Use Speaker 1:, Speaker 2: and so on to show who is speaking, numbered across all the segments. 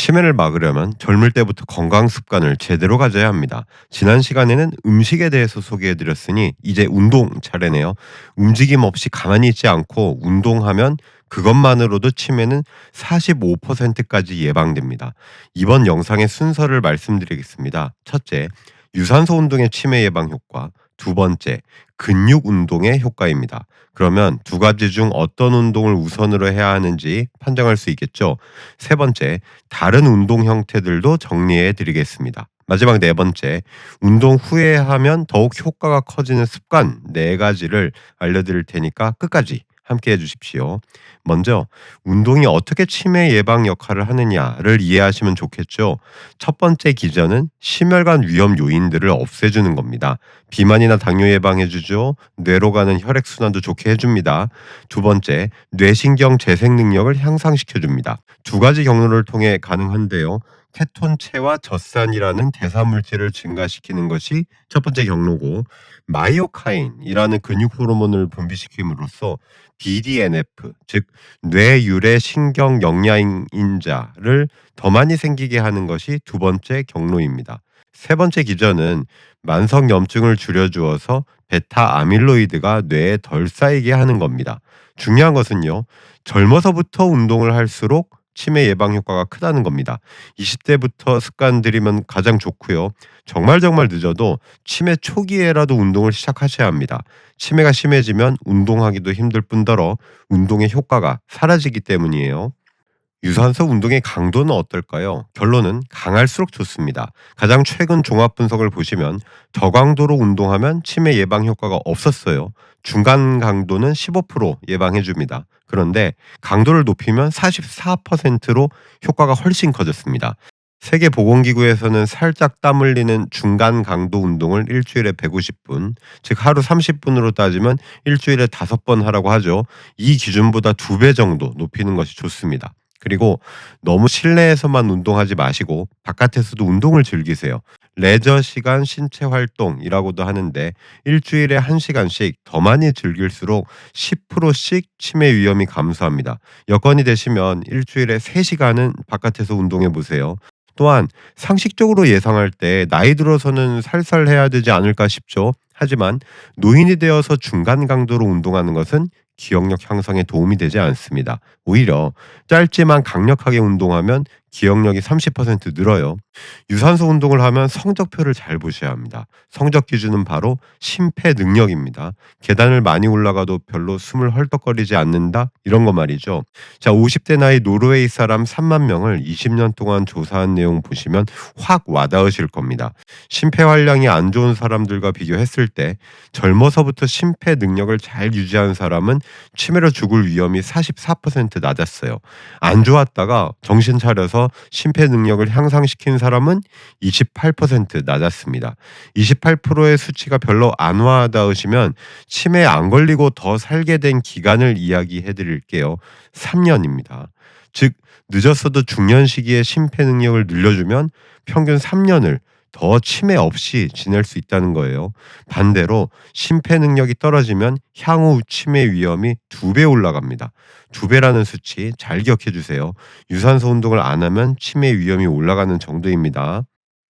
Speaker 1: 치매를 막으려면 젊을 때부터 건강 습관을 제대로 가져야 합니다. 지난 시간에는 음식에 대해서 소개해 드렸으니 이제 운동 차례네요. 움직임 없이 가만히 있지 않고 운동하면 그것만으로도 치매는 45%까지 예방됩니다. 이번 영상의 순서를 말씀드리겠습니다. 첫째, 유산소 운동의 치매 예방 효과. 두 번째, 근육 운동의 효과입니다. 그러면 두 가지 중 어떤 운동을 우선으로 해야 하는지 판정할 수 있겠죠. 세 번째, 다른 운동 형태들도 정리해 드리겠습니다. 마지막 네 번째, 운동 후에 하면 더욱 효과가 커지는 습관 네 가지를 알려드릴 테니까 끝까지 함께 해주십시오. 먼저 운동이 어떻게 치매 예방 역할을 하느냐를 이해하시면 좋겠죠. 첫 번째 기전은 심혈관 위험 요인들을 없애주는 겁니다. 비만이나 당뇨 예방해주죠. 뇌로 가는 혈액순환도 좋게 해줍니다. 두 번째, 뇌신경 재생 능력을 향상시켜줍니다. 두 가지 경로를 통해 가능한데요. 케톤체와 젖산이라는 대사물질을 증가시키는 것이 첫 번째 경로고, 마이오카인이라는 근육 호르몬을 분비시킴으로써 BDNF, 즉 뇌유래 신경 영양인자를 더 많이 생기게 하는 것이 두 번째 경로입니다. 세 번째 기전은 만성 염증을 줄여주어서 베타 아밀로이드가 뇌에 덜 쌓이게 하는 겁니다. 중요한 것은요, 젊어서부터 운동을 할수록 치매 예방 효과가 크다는 겁니다. 20대부터 습관 들이면 가장 좋고요. 정말 늦어도 치매 초기에라도 운동을 시작하셔야 합니다. 치매가 심해지면 운동하기도 힘들 뿐더러 운동의 효과가 사라지기 때문이에요. 유산소 운동의 강도는 어떨까요? 결론은 강할수록 좋습니다. 가장 최근 종합 분석을 보시면 저강도로 운동하면 치매 예방 효과가 없었어요. 중간 강도는 15% 예방해 줍니다. 그런데 강도를 높이면 44%로 효과가 훨씬 커졌습니다. 세계보건기구에서는 살짝 땀 흘리는 중간 강도 운동을 일주일에 150분, 즉 하루 30분으로 따지면 일주일에 5번 하라고 하죠. 이 기준보다 2배 정도 높이는 것이 좋습니다. 그리고 너무 실내에서만 운동하지 마시고 바깥에서도 운동을 즐기세요. 레저 시간 신체 활동이라고도 하는데 일주일에 1시간씩 더 많이 즐길수록 10%씩 치매 위험이 감소합니다. 여건이 되시면 일주일에 3시간은 바깥에서 운동해 보세요. 또한 상식적으로 예상할 때 나이 들어서는 살살 해야 되지 않을까 싶죠. 하지만 노인이 되어서 중간 강도로 운동하는 것은 기억력 향상에 도움이 되지 않습니다. 오히려 짧지만 강력하게 운동하면 기억력이 30% 늘어요. 유산소 운동을 하면 성적표를 잘 보셔야 합니다. 성적 기준은 바로 심폐 능력입니다. 계단을 많이 올라가도 별로 숨을 헐떡거리지 않는다? 이런 거 말이죠. 자, 50대 나이 노르웨이 사람 3만 명을 20년 동안 조사한 내용 보시면 확 와닿으실 겁니다. 심폐 활량이 안 좋은 사람들과 비교했을 때 젊어서부터 심폐 능력을 잘 유지한 사람은 치매로 죽을 위험이 44% 낮았어요. 안 좋았다가 정신 차려서 심폐 능력을 향상시킨 사람은 28% 낮았습니다. 28%의 수치가 별로 안 와닿으시면 치매에 안 걸리고 더 살게 된 기간을 이야기해 드릴게요. 3년입니다. 즉 늦었어도 중년 시기에 심폐 능력을 늘려주면 평균 3년을 더 치매 없이 지낼 수 있다는 거예요. 반대로 심폐 능력이 떨어지면 향후 치매 위험이 2배 올라갑니다. 2배라는 수치 잘 기억해 주세요. 유산소 운동을 안 하면 치매 위험이 올라가는 정도입니다.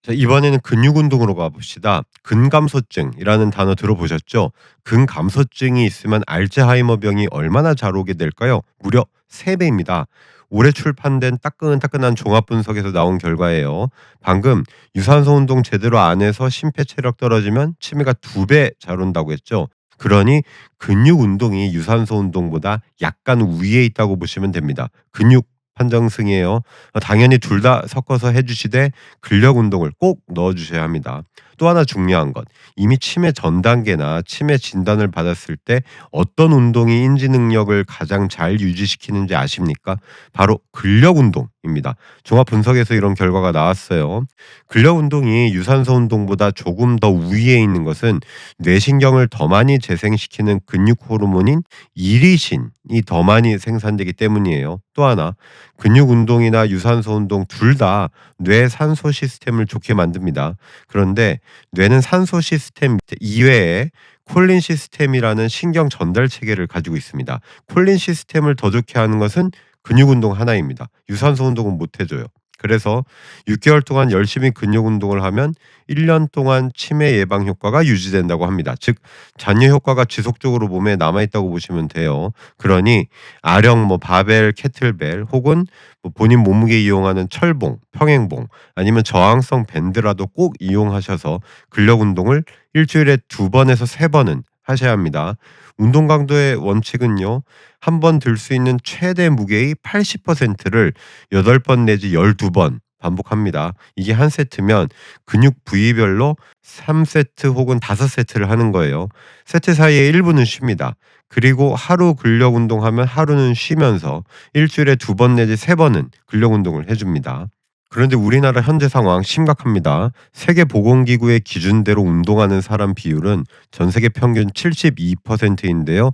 Speaker 1: 자, 이번에는 근육 운동으로 가봅시다. 근감소증이라는 단어 들어보셨죠? 근감소증이 있으면 알츠하이머 병이 얼마나 잘 오게 될까요? 무려 3배입니다. 올해 출판된 따끈따끈한 종합분석에서 나온 결과예요. 방금 유산소 운동 제대로 안 해서 심폐 체력 떨어지면 치매가 2배 잘 온다고 했죠. 그러니 근육 운동이 유산소 운동보다 약간 우위에 있다고 보시면 됩니다. 근육 판정승이에요. 당연히 둘 다 섞어서 해주시되 근력 운동을 꼭 넣어주셔야 합니다. 또 하나 중요한 것, 이미 치매 전 단계나 치매 진단을 받았을 때 어떤 운동이 인지 능력을 가장 잘 유지시키는지 아십니까? 바로 근력 운동입니다. 종합 분석에서 이런 결과가 나왔어요. 근력 운동이 유산소 운동보다 조금 더 우위에 있는 것은 뇌신경을 더 많이 재생시키는 근육 호르몬인 이리신이 더 많이 생산되기 때문이에요. 또 하나, 근육 운동이나 유산소 운동 둘 다 뇌 산소 시스템을 좋게 만듭니다. 그런데 뇌는 산소 시스템 이외에 콜린 시스템이라는 신경 전달 체계를 가지고 있습니다. 콜린 시스템을 더 좋게 하는 것은 근육 운동 하나입니다. 유산소 운동은 못 해줘요. 그래서 6개월 동안 열심히 근육 운동을 하면 1년 동안 치매 예방 효과가 유지된다고 합니다. 즉 잔여 효과가 지속적으로 몸에 남아 있다고 보시면 돼요. 그러니 아령 바벨, 캐틀벨 혹은 본인 몸무게 이용하는 철봉, 평행봉 아니면 저항성 밴드라도 꼭 이용하셔서 근력 운동을 일주일에 2번에서 3번은 하셔야 합니다. 운동 강도의 원칙은요. 한 번 들 수 있는 최대 무게의 80%를 8번 내지 12번 반복합니다. 이게 한 세트면 근육 부위별로 3세트 혹은 5세트를 하는 거예요. 세트 사이에 1분은 쉽니다. 그리고 하루 근력 운동하면 하루는 쉬면서 일주일에 2번 내지 3번은 근력 운동을 해 줍니다. 그런데 우리나라 현재 상황 심각합니다. 세계보건기구의 기준대로 운동하는 사람 비율은 전 세계 평균 72%인데요.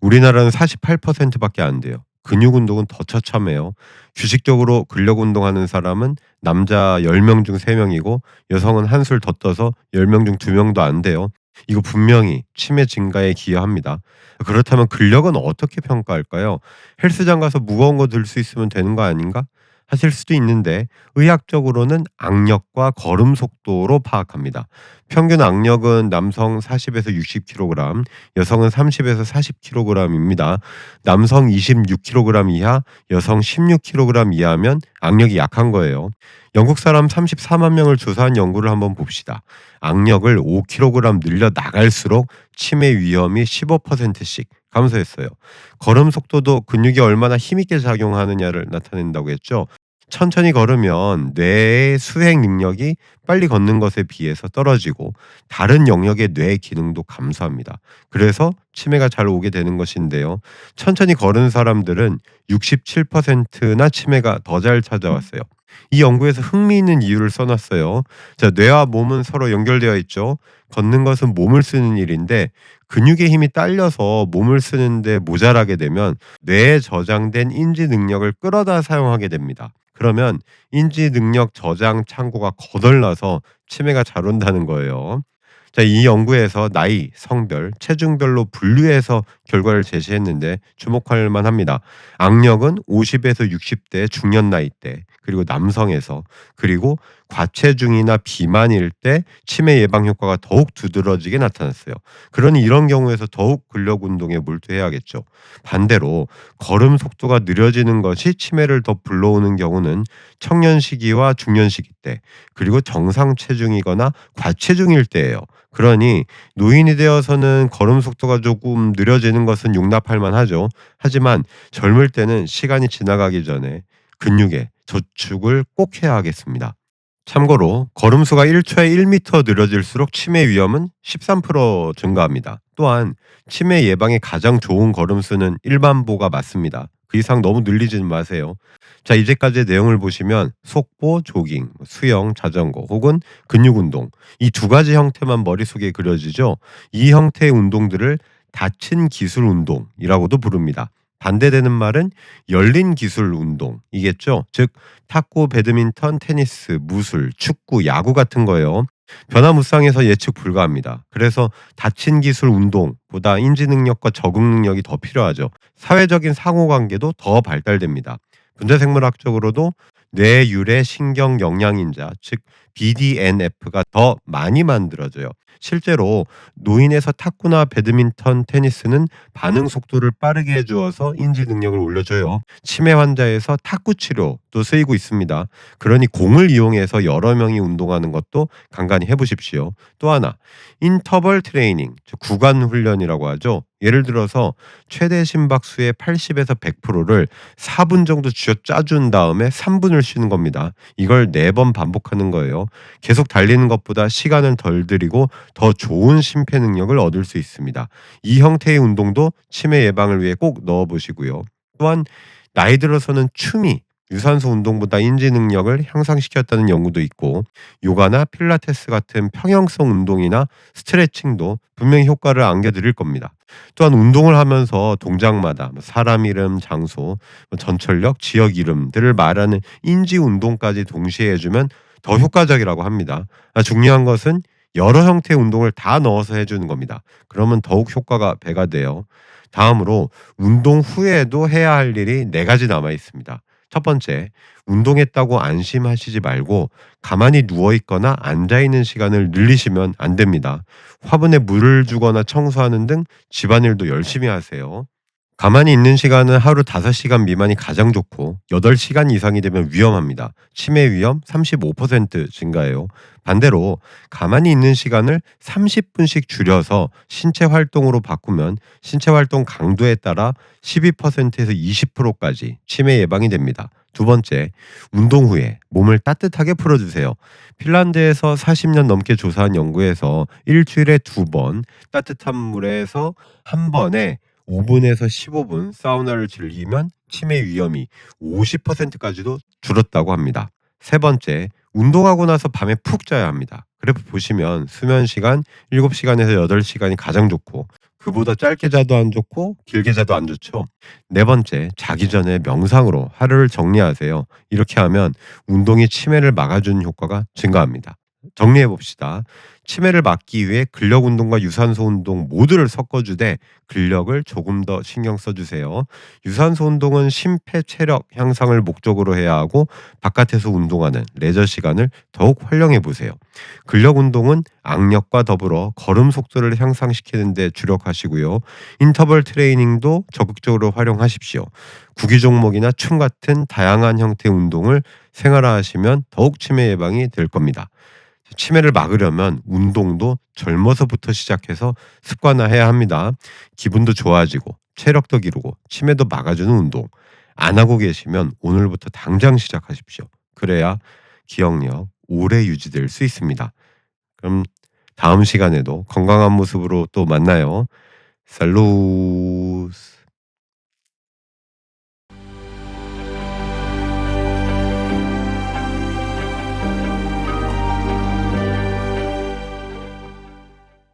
Speaker 1: 우리나라는 48%밖에 안 돼요. 근육 운동은 더 처참해요. 규칙적으로 근력 운동하는 사람은 남자 10명 중 3명이고 여성은 한술 더 떠서 10명 중 2명도 안 돼요. 이거 분명히 치매 증가에 기여합니다. 그렇다면 근력은 어떻게 평가할까요? 헬스장 가서 무거운 거 들 수 있으면 되는 거 아닌가? 하실 수도 있는데 의학적으로는 악력과 걸음 속도로 파악합니다. 평균 악력은 남성 40에서 60kg, 여성은 30에서 40kg입니다. 남성 26kg 이하, 여성 16kg 이하면 악력이 약한 거예요. 영국 사람 34만 명을 조사한 연구를 한번 봅시다. 악력을 5kg 늘려 나갈수록 치매 위험이 15%씩 감소했어요. 걸음 속도도 근육이 얼마나 힘있게 작용하느냐를 나타낸다고 했죠. 천천히 걸으면 뇌의 수행 능력이 빨리 걷는 것에 비해서 떨어지고 다른 영역의 뇌 기능도 감소합니다. 그래서 치매가 잘 오게 되는 것인데요. 천천히 걸은 사람들은 67%나 치매가 더 잘 찾아왔어요. 이 연구에서 흥미있는 이유를 써놨어요. 자, 뇌와 몸은 서로 연결되어 있죠. 걷는 것은 몸을 쓰는 일인데 근육의 힘이 딸려서 몸을 쓰는데 모자라게 되면 뇌에 저장된 인지 능력을 끌어다 사용하게 됩니다. 그러면 인지 능력 저장 창고가 거덜나서 치매가 잘 온다는 거예요. 자, 이 연구에서 나이, 성별, 체중별로 분류해서 결과를 제시했는데 주목할 만합니다. 악력은 50에서 60대 중년 나이대, 그리고 남성에서, 그리고 과체중이나 비만일 때 치매 예방 효과가 더욱 두드러지게 나타났어요. 그러니 이런 경우에서 더욱 근력 운동에 몰두해야겠죠. 반대로 걸음 속도가 느려지는 것이 치매를 더 불러오는 경우는 청년 시기와 중년 시기 때, 그리고 정상 체중이거나 과체중일 때예요. 그러니 노인이 되어서는 걸음 속도가 조금 느려지는 것은 용납할 만하죠. 하지만 젊을 때는 시간이 지나가기 전에 근육의 저축을 꼭 해야 하겠습니다. 참고로 걸음수가 1초에 1m 느려질수록 치매 위험은 13% 증가합니다. 또한 치매 예방에 가장 좋은 걸음수는 일반보가 맞습니다. 그 이상 너무 늘리지 마세요. 자, 이제까지의 내용을 보시면 속보, 조깅, 수영, 자전거 혹은 근육 운동 이 두 가지 형태만 머릿속에 그려지죠. 이 형태의 운동들을 닫힌 기술 운동이라고도 부릅니다. 반대되는 말은 열린 기술 운동이겠죠. 즉 탁구, 배드민턴, 테니스, 무술, 축구, 야구 같은 거예요. 변화무쌍해서 예측 불가합니다. 그래서 닫힌 기술 운동보다 인지 능력과 적응 능력이 더 필요하죠. 사회적인 상호관계도 더 발달됩니다. 분자생물학적으로도 뇌유래 신경 영양인자, 즉 BDNF가 더 많이 만들어져요. 실제로 노인에서 탁구나 배드민턴, 테니스는 반응 속도를 빠르게 해주어서 인지 능력을 올려줘요. 치매 환자에서 탁구 치료도 쓰이고 있습니다. 그러니 공을 이용해서 여러 명이 운동하는 것도 간간히 해보십시오. 또 하나, 인터벌 트레이닝, 즉 구간 훈련이라고 하죠. 예를 들어서 최대 심박수의 80에서 100%를 4분 정도 쥐어 짜준 다음에 3분을 쉬는 겁니다. 이걸 4번 반복하는 거예요. 계속 달리는 것보다 시간을 덜 들이고 더 좋은 심폐 능력을 얻을 수 있습니다. 이 형태의 운동도 치매 예방을 위해 꼭 넣어보시고요. 또한 나이 들어서는 춤이 유산소 운동보다 인지 능력을 향상시켰다는 연구도 있고 요가나 필라테스 같은 평형성 운동이나 스트레칭도 분명히 효과를 안겨드릴 겁니다. 또한 운동을 하면서 동작마다 사람 이름, 장소, 전철역, 지역 이름들을 말하는 인지 운동까지 동시에 해주면 더 효과적이라고 합니다. 중요한 것은 여러 형태의 운동을 다 넣어서 해주는 겁니다. 그러면 더욱 효과가 배가 돼요. 다음으로 운동 후에도 해야 할 일이 4가지 남아 있습니다. 첫 번째, 운동했다고 안심하시지 말고 가만히 누워 있거나 앉아 있는 시간을 늘리시면 안 됩니다. 화분에 물을 주거나 청소하는 등 집안일도 열심히 하세요. 가만히 있는 시간은 하루 5시간 미만이 가장 좋고 8시간 이상이 되면 위험합니다. 치매 위험 35% 증가해요. 반대로 가만히 있는 시간을 30분씩 줄여서 신체 활동으로 바꾸면 신체 활동 강도에 따라 12%에서 20%까지 치매 예방이 됩니다. 두 번째, 운동 후에 몸을 따뜻하게 풀어주세요. 핀란드에서 40년 넘게 조사한 연구에서 일주일에 2번 따뜻한 물에서 한 번에 5분에서 15분 사우나를 즐기면 치매 위험이 50%까지도 줄었다고 합니다. 세 번째, 운동하고 나서 밤에 푹 자야 합니다. 그래프 보시면 수면 시간 7시간에서 8시간이 가장 좋고 그보다 짧게 자도 안 좋고 길게 자도 안 좋죠. 네 번째, 자기 전에 명상으로 하루를 정리하세요. 이렇게 하면 운동이 치매를 막아주는 효과가 증가합니다. 정리해 봅시다. 치매를 막기 위해 근력 운동과 유산소 운동 모두를 섞어주되 근력을 조금 더 신경 써주세요. 유산소 운동은 심폐 체력 향상을 목적으로 해야 하고 바깥에서 운동하는 레저 시간을 더욱 활용해 보세요. 근력 운동은 악력과 더불어 걸음 속도를 향상시키는 데 주력하시고요. 인터벌 트레이닝도 적극적으로 활용하십시오. 구기 종목이나 춤 같은 다양한 형태의 운동을 생활화하시면 더욱 치매 예방이 될 겁니다. 치매를 막으려면 운동도 젊어서부터 시작해서 습관화해야 합니다. 기분도 좋아지고 체력도 기르고 치매도 막아주는 운동. 안 하고 계시면 오늘부터 당장 시작하십시오. 그래야 기억력 오래 유지될 수 있습니다. 그럼 다음 시간에도 건강한 모습으로 또 만나요. 살로스.